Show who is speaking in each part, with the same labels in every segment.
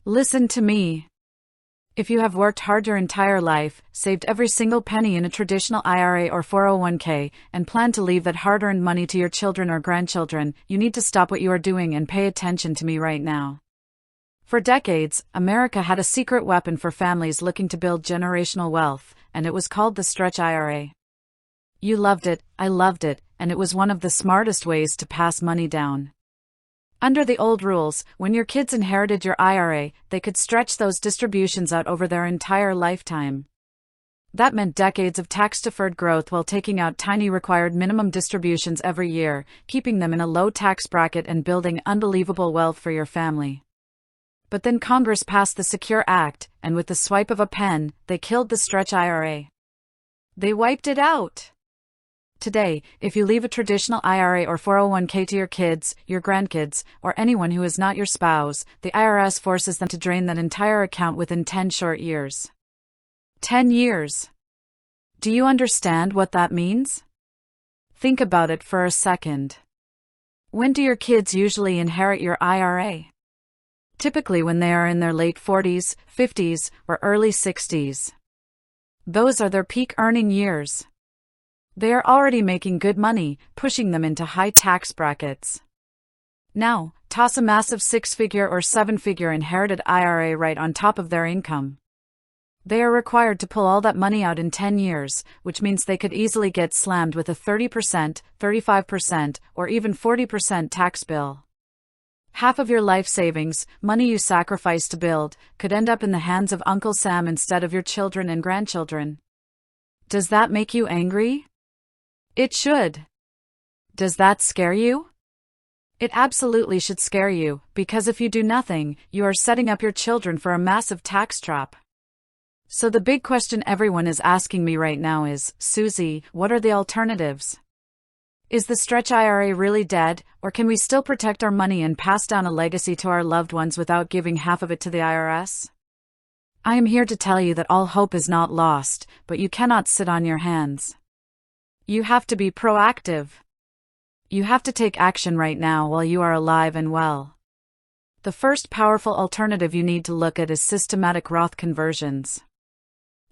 Speaker 1: Listen to me. If you have worked hard your entire life, saved every single penny in a traditional IRA or 401k, and plan to leave that hard-earned money to your children or grandchildren, you need to stop what you are doing and pay attention to me right now. For decades, America had a secret weapon for families looking to build generational wealth, and it was called the Stretch IRA. You loved it, I loved it, and it was one of the smartest ways to pass money down. Under the old rules, when your kids inherited your IRA, they could stretch those distributions out over their entire lifetime. That meant decades of tax-deferred growth while taking out tiny required minimum distributions every year, keeping them in a low tax bracket and building unbelievable wealth for your family. But then Congress passed the Secure Act, and with the swipe of a pen, they killed the Stretch IRA. They wiped it out. Today, if you leave a traditional IRA or 401k to your kids, your grandkids, or anyone who is not your spouse, the IRS forces them to drain that entire account within 10 short years. 10 years. Do you understand what that means? Think about it for a second. When do your kids usually inherit your IRA? Typically when they are in their late 40s, 50s, or early 60s. Those are their peak earning years. They are already making good money, pushing them into high tax brackets. Now, toss a massive 6-figure or 7-figure inherited IRA right on top of their income. They are required to pull all that money out in 10 years, which means they could easily get slammed with a 30%, 35%, or even 40% tax bill. Half of your life savings, money you sacrificed to build, could end up in the hands of Uncle Sam instead of your children and grandchildren. Does that make you angry? It should. Does that scare you? It absolutely should scare you, because if you do nothing, you are setting up your children for a massive tax trap. So the big question everyone is asking me right now is, Susie, what are the alternatives? Is the Stretch IRA really dead, or can we still protect our money and pass down a legacy to our loved ones without giving half of it to the IRS? I am here to tell you that all hope is not lost, but you cannot sit on your hands. You have to be proactive. You have to take action right now while you are alive and well. The first powerful alternative you need to look at is systematic Roth conversions.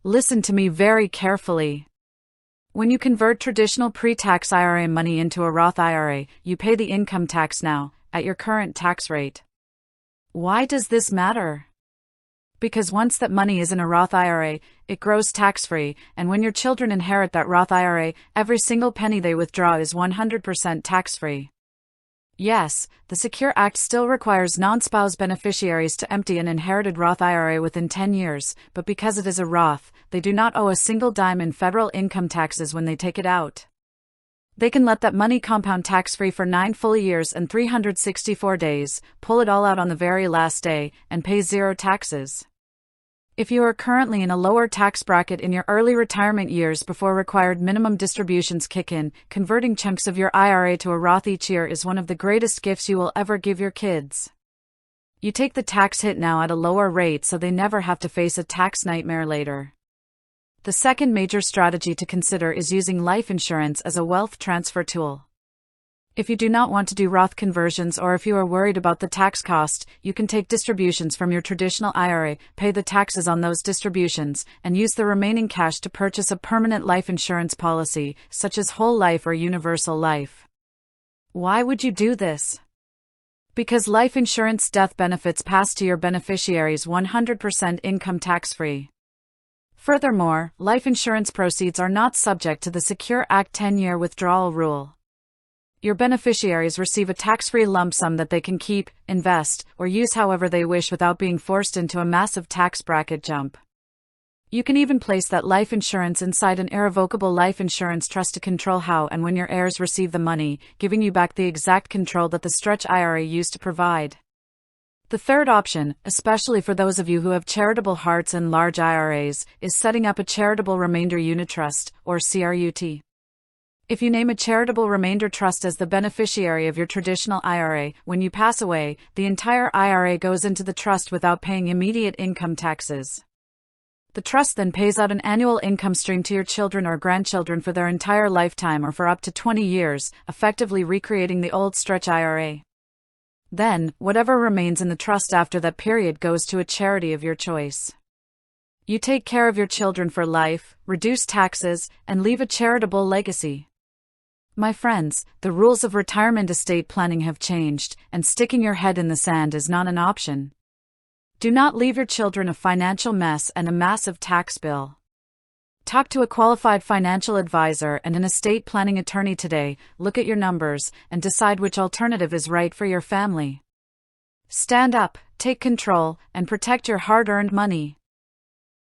Speaker 1: Listen to me very carefully. When you convert traditional pre-tax IRA money into a Roth IRA, you pay the income tax now, at your current tax rate. Why does this matter? Because once that money is in a Roth IRA, it grows tax-free, and when your children inherit that Roth IRA, every single penny they withdraw is 100% tax-free. Yes, the Secure Act still requires non-spouse beneficiaries to empty an inherited Roth IRA within 10 years, but because it is a Roth, they do not owe a single dime in federal income taxes when they take it out. They can let that money compound tax-free for 9 full years and 364 days, pull it all out on the very last day, and pay zero taxes. If you are currently in a lower tax bracket in your early retirement years before required minimum distributions kick in, converting chunks of your IRA to a Roth each year is one of the greatest gifts you will ever give your kids. You take the tax hit now at a lower rate so they never have to face a tax nightmare later. The second major strategy to consider is using life insurance as a wealth transfer tool. If you do not want to do Roth conversions or if you are worried about the tax cost, you can take distributions from your traditional IRA, pay the taxes on those distributions, and use the remaining cash to purchase a permanent life insurance policy, such as whole life or universal life. Why would you do this? Because life insurance death benefits pass to your beneficiaries 100% income tax-free. Furthermore, life insurance proceeds are not subject to the Secure Act 10-year withdrawal rule. Your beneficiaries receive a tax-free lump sum that they can keep, invest, or use however they wish without being forced into a massive tax bracket jump. You can even place that life insurance inside an irrevocable life insurance trust to control how and when your heirs receive the money, giving you back the exact control that the Stretch IRA used to provide. The third option, especially for those of you who have charitable hearts and large IRAs, is setting up a Charitable Remainder Unitrust, or CRUT. If you name a charitable remainder trust as the beneficiary of your traditional IRA, when you pass away, the entire IRA goes into the trust without paying immediate income taxes. The trust then pays out an annual income stream to your children or grandchildren for their entire lifetime or for up to 20 years, effectively recreating the old Stretch IRA. Then, whatever remains in the trust after that period goes to a charity of your choice. You take care of your children for life, reduce taxes, and leave a charitable legacy. My friends, the rules of retirement estate planning have changed, and sticking your head in the sand is not an option. Do not leave your children a financial mess and a massive tax bill. Talk to a qualified financial advisor and an estate planning attorney today, look at your numbers, and decide which alternative is right for your family. Stand up, take control, and protect your hard-earned money.